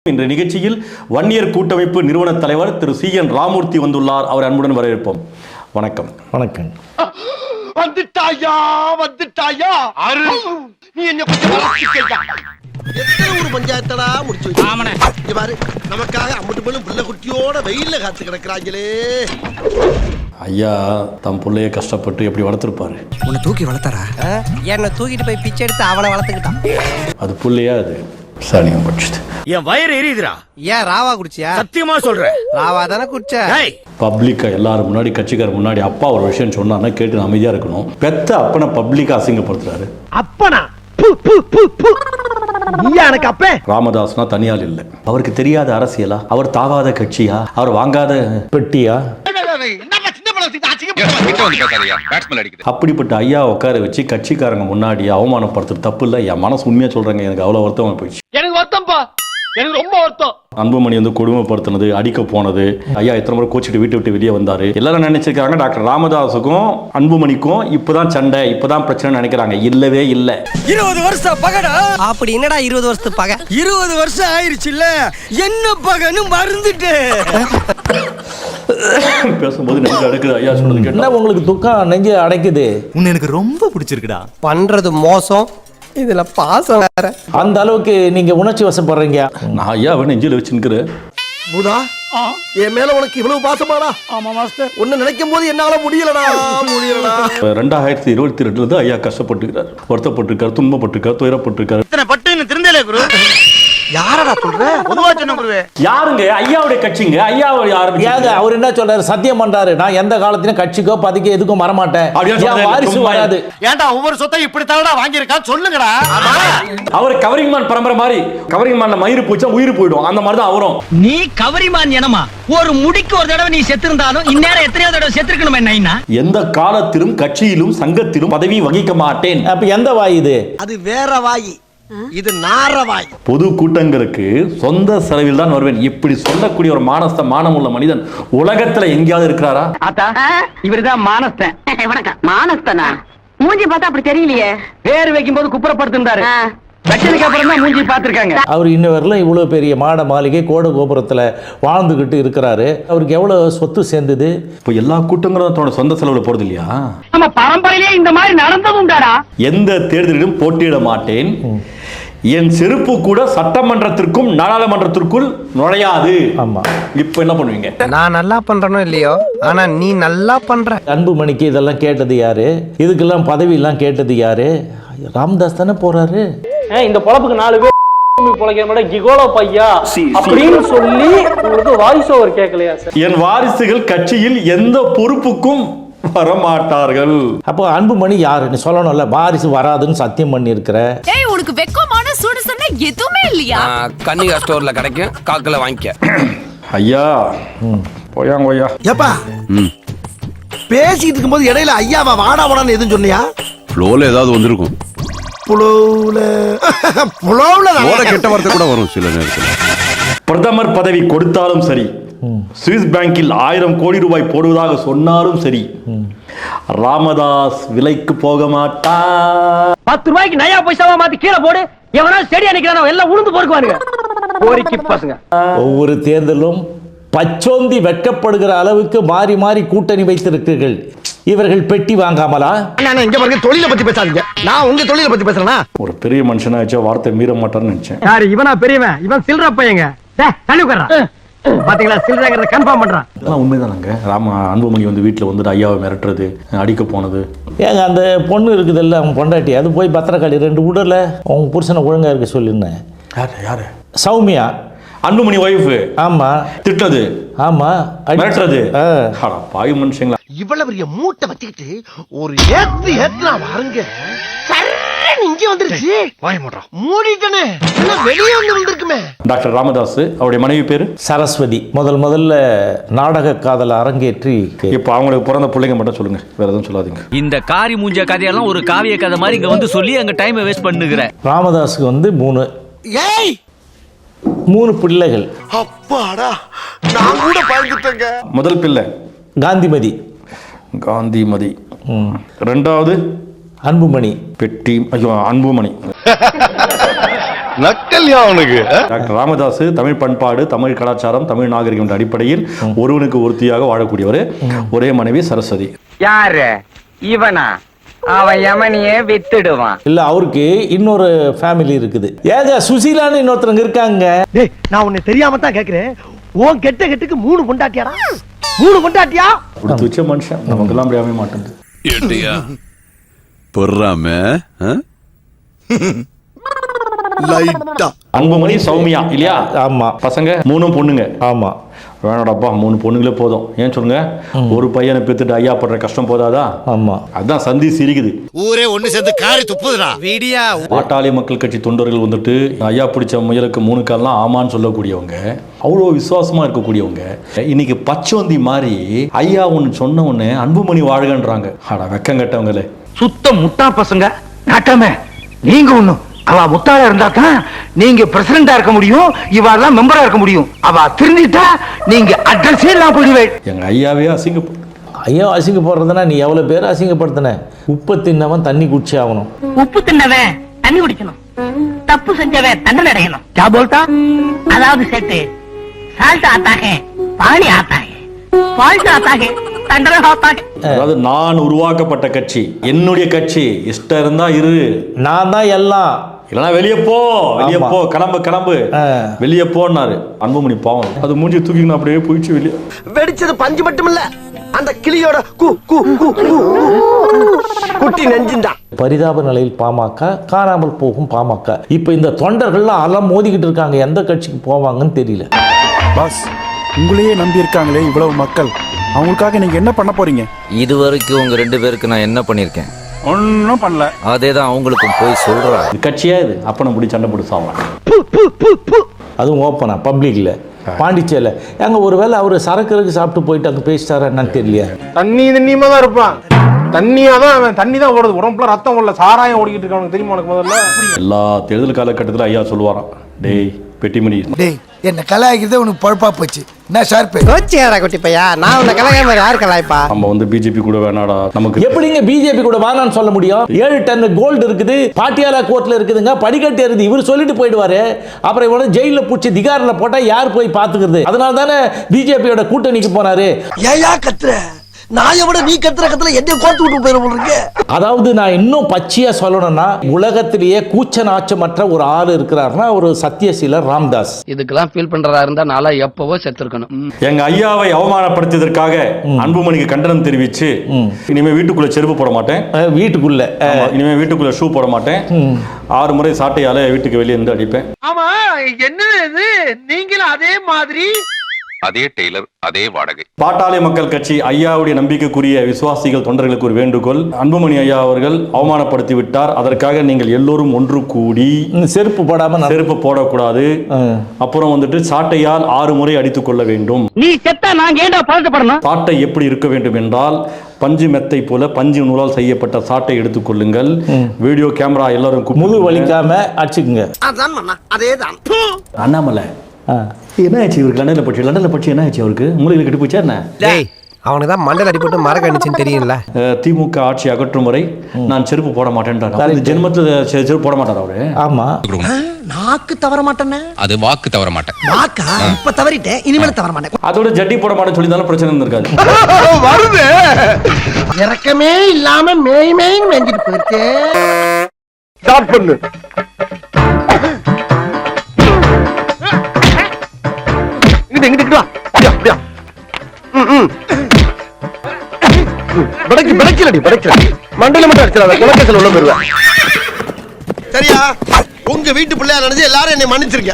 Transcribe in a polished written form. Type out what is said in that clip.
இன்று நிகழ்ச்சியில் வன்னியர் கூட்டமைப்பு நிறுவன தலைவர் திரு சி.என். ராமூர்த்தி வந்துள்ளார். அவர் அன்புடன் வரவேற்போம். வணக்கம். வணக்கம். வந்துட்டாயா நீ என்ன எத்தனை ஒரு பஞ்சாயத்தடா முடிச்சு வச்சு பாரு, நமக்காக அம்பட்டு பெண்ணும் பிள்ளை குட்டியோட வெயில்ல காத்து கிடக்குறாங்களே. ஐயா தம் பிள்ளைய கஷ்டப்பட்டு எப்படி வளர்த்துருப்பாரு. உன்னை தூக்கி வளர்த்தாரா? என்னை தூக்கிட்டு போய் பிச்சை எடுத்து அவனை வளர்த்துக்கிட்டான். அது பிள்ளையா அது சாணியம் படிச்சது. என் வயிறு எரியுதுடா. ஏன் ராவா குடிச்சியா? சத்தியமா சொல்றேன், ராவா தானே குடிச்ச. பப்ளிக்கா எல்லாரும் முன்னாடி, கட்சிக்காரர் முன்னாடி அப்பா ஒரு விஷயம் சொன்னா கேட்டு அமைதியா இருக்கணும். பெத்த அப்பனை பப்ளிக்கா அசிங்கப்படுத்துறாரு. அப்பனா எனக்கு அப்ப ராமதாஸ்னா தனியால் இல்லை. அவருக்கு தெரியாத அரசியலா? அவர் தாவாத கட்சியா? அவர் வாங்காத பெட்டியா? அப்படிப்பட்ட ஐயா உட்கார வச்சு கட்சிக்காரங்க முன்னாடி அவமானப்படுத்துறது தப்பு இல்ல. என் மனசு உண்மையா சொல்றேங்க, எனக்கு அவ்வளவு வருத்தமா போயிடுச்சு. எனக்கு வருத்தம்பா, எனக்கு ரொம்ப வருத்தம். அன்புமணி கொடுமைப்படுத்தினது, அடிக்க போனது, ஐயா எத்தனை முறை கோச்சிட்டு வீட்டை விட்டு வெளியே வந்தாரு. எல்லாரும் நினைச்சிருக்காங்க டாக்டர் ராமதாஸுக்கும் அன்புமணிக்கும் இப்பதான் சண்டை, இப்பதான் பிரச்சனை நினைக்கிறாங்க. இல்லவே இல்ல. 20 வருஷம் பகடா. அப்படி என்னடா 20 வருஷத்து பகை? 20 வருஷம் ஆயிருச்சு இல்ல, என்ன பகன்னு மறந்துட்டு பேசும்போது நெஞ்சு அடைக்குது. ஐயா சொன்னது கேட்டா உங்களுக்கு துக்கம் நெஞ்சு அடைக்குது. உன்னை எனக்கு ரொம்ப பிடிச்சிருக்குடா. பண்றது மோசம், இதுல பாசம் வேற. அந்த அளவுக்கு நீங்க உணர்ச்சி வசப்படுறீங்க. நான் ஐயா நெஞ்சில வச்சுருக்கிற பூதா, என் மேல உனக்கு இவ்வளவு பாசமாடா? ஆமா மாஸ்டர், ஒன்னு நினைக்கும் போது என்னால முடியலடா. 2022 ஐயா கஷ்டப்பட்டுக்கிறார், வருத்தப்பட்டிருக்காரு, துன்பப்பட்டிருக்காரு, துயரப்பட்டிருக்காரு. இத்தனை பட்டு திருந்தலே குரு. யாரடா சொல்ற? பொதுவா சொன்ன குருவே. யாருங்க? ஐயாவுடைய கட்சிங்க. ஐயாவுடைய ஏங்க அவர் என்ன சொல்றாரு? சத்தியம் பண்றாரு, நான் எந்த காலத்திலும் கட்சிக்கோ பதிக்கோ எதுக்கும் வரமாட்டேன், வாரிசு வராது. ஏன்டா ஒவ்வொரு சொத்தை இப்படி தரடா வாங்கியிருக்கா சொல்லுங்கடா. அவர் கவரிங்மான் பரம்பரை மாதிரி. கவரிங்மான்ல மயிறு பூச்சா உயிர் போயிடும், அந்த மாதிரி தான் அவரும். நீ கவரிமான் எனமா? ஒரு முடிக்கு ஒரு தடவை நீ செத்திருந்தாலும் இந்நேரம் எத்தனையோ தடவை செத்துருக்கணும். என்ன எந்த காலத்திலும் கட்சியிலும் சங்கத்திலும் பதவி வகிக்க மாட்டேன். அப்ப எந்த வாய் இது? அது வேற வாய், இது நாரவாய். பொது கூட்டங்களுக்கு சொந்த செலவில் தான் வருவேன். இப்படி சொல்லக்கூடிய ஒரு மானமுள்ள மனிதன் உலகத்துல எங்கேயாவது இருக்கிறாரா? இவருதான் மானஸ்தன். வணக்கம். மானஸ்தனா? மூஞ்சி பார்த்தா அப்படி தெரியலையே. பேர் வைக்கும் போது குப்புறப்படுத்திருந்தாரு, வச்சதுக்கு அப்புறம் தான் மூஞ்சி பார்த்திருக்காங்க. அவர் இன்ன வரலாம் இவ்வளவு பெரிய மாட மாளிகை கோட கோபுரத்துல வாழ்ந்துகிட்டு இருக்கிறாரு. அவருக்கு எவ்வளவு சொத்து சேர்ந்தது? இப்போ எல்லா கூட்டங்களும் தன்னோட சொந்த செலவுல போறது இல்லையா? நம்ம பரம்பரையிலே இந்த மாதிரி நடந்ததுண்டாடா. எந்த தேர்தலிலும் போட்டியிட மாட்டேன். என் செருப்பு கூட சட்டமன்றத்திற்கும் நாடாளுமன்றத்திற்குள் நுழையாது. ஆமா. இப்ப என்ன பண்ணுவீங்க? நான் நல்லா பண்றனோ இல்லையோ, ஆனா நீ நல்லா பண்ற. அன்புமணிக்கு இதெல்லாம் கேட்டது யாரு? இதுக்கெல்லாம் பதவி எல்லாம் கேட்டது யாரு? ராமதாஸ் தானே போறாரு. இந்த பொழப்புக்கு 4 பேர் பொழைக்கிற கிகோலோ பையா அப்படின்னு சொல்லி உங்களுக்கு வாய்ஸ் ஓவர் கேட்கலையா சார்? என் வாரிசுகள் கட்சியில் எந்த பொறுப்புக்கும் வரமாட்டார்கள். அப்போ அன்புமணி யாருன்னு சொல்லணும்ல. வாரிசு வராதுன்னு சத்தியம் பண்ணி இருக்கிற. ஏய், உனக்கு வெக்கமான சூடு சொன்னா எதுவுமே இல்லையா? கன்னிகா ஸ்டோர்ல கிடைக்கும், காக்கல வாங்கிக்க. ஐயா போயாங்க ஐயா. ஏப்பா, பேசிட்டு இருக்கும்போது இடையில ஐயாவா வாடா வாடான்னு எதுவும் சொன்னியா? ஃப்ளோல ஏதாவது வந்திருக்கும். புலவுல கெட்ட வார்த்தை கூட வரும் சில நேரத்தில். பிரதமர் பதவி கொடுத்தாலும் சரி, சுவிஸ் பேங்கில் 1000 கோடி ரூபாய் போடுவதாக சொன்னாலும் சரி, ராமதாஸ் விலைக்கு போக மாட்டார். 10 ரூபாய்க்கு நயா பைசாவா மாத்தி கீழே போடு. எவனா செடியா நிக்கிறானோ எல்லாம் உளுந்து பொறுக்குவானுங்க. கோரிக்கை பசங்க. ஒவ்வொரு தேர்தலும் பச்சோந்தி வெட்கப்படுகிற அளவுக்கு மாறி மாறி கூட்டணி வைத்திருக்கிறீர்கள். இவர்கள் பெட்டி வாங்காமலா? இங்க பாருங்க, தொழிலை பத்தி பேசாதீங்க. நான் உங்க தொழிலை பத்தி பேசுறேனா? ஒரு பெரிய மனுஷனாச்சா வார்த்தை மீற மாட்டார்னு நினைச்சேன். யாரு இவனா பெரியவன்? இவன் சில்ற பையங்க. தள்ளி உட்கார்றான். பாத்தீங்களா, சில்றங்கறத கன்ஃபார்ம் பண்றான். அதெல்லாம் உண்மைதானங்க. அன்புமணி வீட்டுல வந்துட்டு ஐயாவை மிரட்டுறது, அடிக்க போனது. ஏங்க அந்த பொண்ணு இருக்குதுல்ல, அவங்க பொண்டாட்டி, அது போய் பத்திரக்காளி 2 விடல, அவங்க புருஷனை ஒழுங்கா இருக்க சொல்லிருந்தேன். யாரு? சௌமியா, அன்புமணி ஒய்ஃப். ஆமா. திட்டது, ஆமா. மிரட்டுறது. பாய் மனுஷங்களா. இவ்வளவு பெரிய மூட்டை வச்சுக்கிட்டு ஒரு ஏத்து வாருங்க. இங்க வந்துருச்சு. மூடிட்டனே, வெளியே வந்திருக்குமே. டாக்டர் ராமதாஸ், அவருடைய மனைவி பேரு சரஸ்வதி. முதல்ல நாடக காதல அரங்கேற்றி. இப்ப அவங்களுக்கு பிறந்த பிள்ளைங்க மட்டும் சொல்லுங்க, வேற எதுவும் சொல்லாதீங்க. இந்த காரி மூஞ்ச கதையெல்லாம் ஒரு காவிய கதை மாதிரி இங்க வந்து சொல்லி அங்க டைமை வேஸ்ட் பண்ணுகிற. ராமதாஸுக்கு 3 பிள்ளைகள். அப்பாடா, நான் கூட பயந்துட்டேங்க. முதல் பிள்ளை காந்திமதி. ரெண்டாவது அன்புமணி. பெட்டி. ஐயோ, அன்புமணி. நக்கல்யா அவனுக்கு டாக்டர் ராமதாஸ் தமிழ் பண்பாடு, தமிழ் கலாச்சாரம், தமிழ் நாகரிகம் என்ற அடிப்படையில் ஒருவனுக்கு ஒருத்தியாக வாழக்கூடியவர். ஒரே மனைவி சரஸ்வதி. யாரு இவனா? அவன் யமனியே வித்துடுவான். இல்ல, அவருக்கு இன்னொரு ஃபேமிலி இருக்குது. ஏங்க சுசீலான்னு இன்னொருத்தவங்க இருக்காங்க. டேய், நான் உன்னை தெரியாம தான் கேக்குறேன். உன் கெட்ட கெட்டுக்கு 3 பொண்டாட்டியாடா? 3 பொண்டாட்டியா? கொடுத்து வச்ச மனுஷன். நமக்கெல்லாம் அப்படி அமைய மாட்டேங்குது. பொறாம அன்புமணி, சௌமியா இல்லையா? ஆமா. பசங்க 3 பொண்ணுங்க. ஆமா. வேணாடாப்பா, 3 பொண்ணுங்களே போதும். ஏன் சொல்லுங்க? ஒரு பையனை பெத்துட்டு ஐயா படுற கஷ்டம் போதாதா? ஆமா. அதான் சந்தி சிரிக்குது. ஊரே ஒண்ணு சேர்ந்து காரி துப்புதுடா. வீடியா பாட்டாளி மக்கள் கட்சி தொண்டர்கள் வந்துட்டு ஐயா பிடிச்ச முயலுக்கு 3 கால்லாம் ஆமான்னு சொல்லக்கூடியவங்க, அவ்வளோ விசுவாசமா இருக்கக்கூடியவங்க, இன்னைக்கு பச்சோந்தி மாதிரி ஐயா ஒன்று சொன்ன உடனே அன்புமணி வாழ்கன்றாங்க. அட வெக்கம் கட்டவங்களே. சுத்த முட்டா பசங்க. நாட்டாம நீங்க ஒண்ணும். அவ முட்டாளா இருந்தா தான் நீங்க பிரசிடண்டா இருக்க முடியும், இவெல்லாம் மெம்பரா இருக்க முடியும். அவ திருந்திட்டா நீங்க அட்ரஸே எல்லாம் போடுவேன். எங்க ஐயாவே அசிங்கப்படும். ஐயா அசிங்கப்படுறதுன்னா நீ எவ்வளவு பேர் அசிங்கப்படுத்தின? உப்பு தின்னவன் தண்ணி குடிச்சு ஆகணும். உப்பு தின்னவன் தண்ணி குடிக்கணும், தப்பு செஞ்சவன் தண்டனை அடையணும். क्या बोलता? அதாவது செட்டு சால்ட் आता है पानी आता है फाल्ट आता है தண்டனை आता है. அதாவது நான் உருவாக்கப்பட்ட கட்சி, என்னுடைய கட்சி. இஷ்டம் இருந்தா இரு, நான் தான் எல்லாம். இல்லைன்னா வெளியே போ, வெளியே போ, கிளம்பு வெளியே போன்னாரு அன்புமணி. பாவம், அது மூஞ்சி தூக்கிக்கணும், அப்படியே போயிடுச்சு வெளியே. வெடிச்சது பஞ்சு மட்டும் இல்ல, அந்த கிளியோட குட்டி நெஞ்சின்தான். பரிதாப நிலையில் பாமக, காணாமல் போகும் பாமக. இப்ப இந்த தொண்டர்கள்லாம் அலம் மோதிக்கிட்டு இருக்காங்க. எந்த கட்சிக்கு போவாங்கன்னு தெரியல. பாஸ், உங்களையே நம்பி இருக்காங்களே இவ்வளவு மக்கள், அவங்களுக்காக நீங்க என்ன பண்ண போறீங்க? இது வரைக்கும் உங்க 2 பேருக்கு நான் என்ன பண்ணிருக்கேன்? ஒன்னும் பண்ணல. அதேதான் அவங்களுக்கும் போய் சொல்றேன். இது கட்சியா இது? அப்ப நம்ம சண்டை போட்டு சாவலாம். அதுவும் ஓப்பனா பப்ளிக்ல. பாண்டிச்சேரியில எங்க ஒருவேளை அவரு சரக்கு சாப்பிட்டு போயிட்டு அங்க பேசிட்டாரா என்னன்னு தெரியல. தண்ணியமா தான் இருப்பான். தண்ணியாதான் அவன், தண்ணி தான் ஓடுது, உடம்புல ரத்தம் ஓடல, சாராயம் ஓடிக்கிட்டு இருக்காங்க. தெரியுமா உனக்கு? முதல்ல எல்லா தேர்தல் காலகட்டத்தில் ஐயா சொல்லுவாராம், டேய் பெட்டிமணி, டேய் என்ன கலாய்க்கிறதே உனக்கு பொழப்பா போச்சு. நான் ஷார்ப் கோச்சியாடா குட்டி பையா, நான் உன்னை கலாய்க்காம யார் கலாய்ப்பா? நம்ம வந்து பிஜேபி கூட வேணாடா. நமக்கு எப்படிங்க பிஜேபி கூட வேணான்னு சொல்ல முடியும்? 7 டன் கோல்டு இருக்குது, பாட்டியாலா கோர்ட்ல இருக்குதுங்க, படிக்கட்டு இருக்குது. இவர் சொல்லிட்டு போயிடுவாரு. அப்புறம் இவனை ஜெயில பூச்சி திகாரில் போட்டா யார் போய் பாத்துக்கிறது? அதனால தானே பிஜேபியோட கூட்டணிக்கு போனாரு. ஏயா கத்துற? நான் எவ்வளோ நீ கத்துற என்ன கோர்த்து விட்டு போயிருக்கு. அதாவது நான் இன்னும் பச்சையா சொல்லணும்னா, உலகத்திலேயே கூச்ச நாச்சமற்ற ஒரு ஆள் இருக்கிறாருன்னா ஒரு சத்தியசீலர் ராமதாஸ். இதுக்கெல்லாம் ஃபீல் பண்றதா இருந்தா நாளா எப்பவோ செத்துருக்கணும். எங்க ஐயாவை அவமானப்படுத்தியதற்காக அன்புமணிக்கு கண்டனம் தெரிவிச்சு, இனிமே வீட்டுக்குள்ள செருப்பு போட மாட்டேன், வீட்டுக்குள்ள இனிமே வீட்டுக்குள்ள ஷூ போட மாட்டேன், 6 முறை சாட்டையால வீட்டுக்கு வெளியே இருந்து அடிப்பேன். ஆமா, என்ன இது? நீங்களும் அதே மாதிரி, அதே டெய்லர், அதே வாடகை. பாட்டாளி மக்கள் கட்சி ஐயாவுடைய நம்பிக்கைக்குரிய விசுவாசிகள் தொண்டர்களுக்கு ஒரு வேண்டுகோள். அன்புமணி ஐயா அவர்கள் அவமானப்படுத்தி விட்டார். அதற்காக நீங்கள் எல்லோரும் ஒன்று கூடி செருப்பு போடக்கூடாது. அப்புறம் வந்துட்டு சாட்டையால் 6 முறை அடித்துக் கொள்ள வேண்டும். நீ செத்தா நான் ஏன்டா பதட்டப்படணும்? சாட்டை எப்படி இருக்க வேண்டும் என்றால், பஞ்சு மெத்தை போல பஞ்சு நூலால் செய்யப்பட்ட சாட்டை எடுத்துக்கொள்ளுங்கள். வீடியோ கேமரா எல்லாரும் முழு வலிக்காம அடிச்சுக்குங்க. அதேதான். அண்ணாமலை என்ன ஆச்சு இவருக்கு? லண்டன்ல பட்சி என்ன ஆச்சு அவருக்கு? மூலையில கட்டி போச்சா என்ன? அவனுக்கு தான் மண்டல் அடிபட்டு மரக்க அடிச்சுன்னு தெரியும்ல. திமுக ஆட்சி அகற்றும் வரை நான் செருப்பு போட மாட்டேன்றார். ஜென்மத்துல செருப்பு போட மாட்டார் அவரு. ஆமா, நாக்கு தவற மாட்டேன்னு. அது வாக்கு தவற மாட்டேன். நாக்கா இப்ப தவறிட்டேன், இனிமேல் தவற மாட்டேன். அதோட ஜட்டி போட மாட்டேன்னு சொல்லியிருந்தாலும் பிரச்சனை இருந்திருக்காது. வருது இறக்கமே இல்லாம மேய்மேன்னு மேஞ்சிட்டு போயிடுச்சு. ஸ்டார்ட் பண்ணு. இங்கிட்டு வா. அப்படியா? மண்டல மட்டும் அடிச்சிடாத, குலக்கத்தில் உள்ள போயிருவேன். சரியா? உங்க வீட்டு பிள்ளையா நினைச்சு எல்லாரும் என்னை மன்னிச்சிருக்க.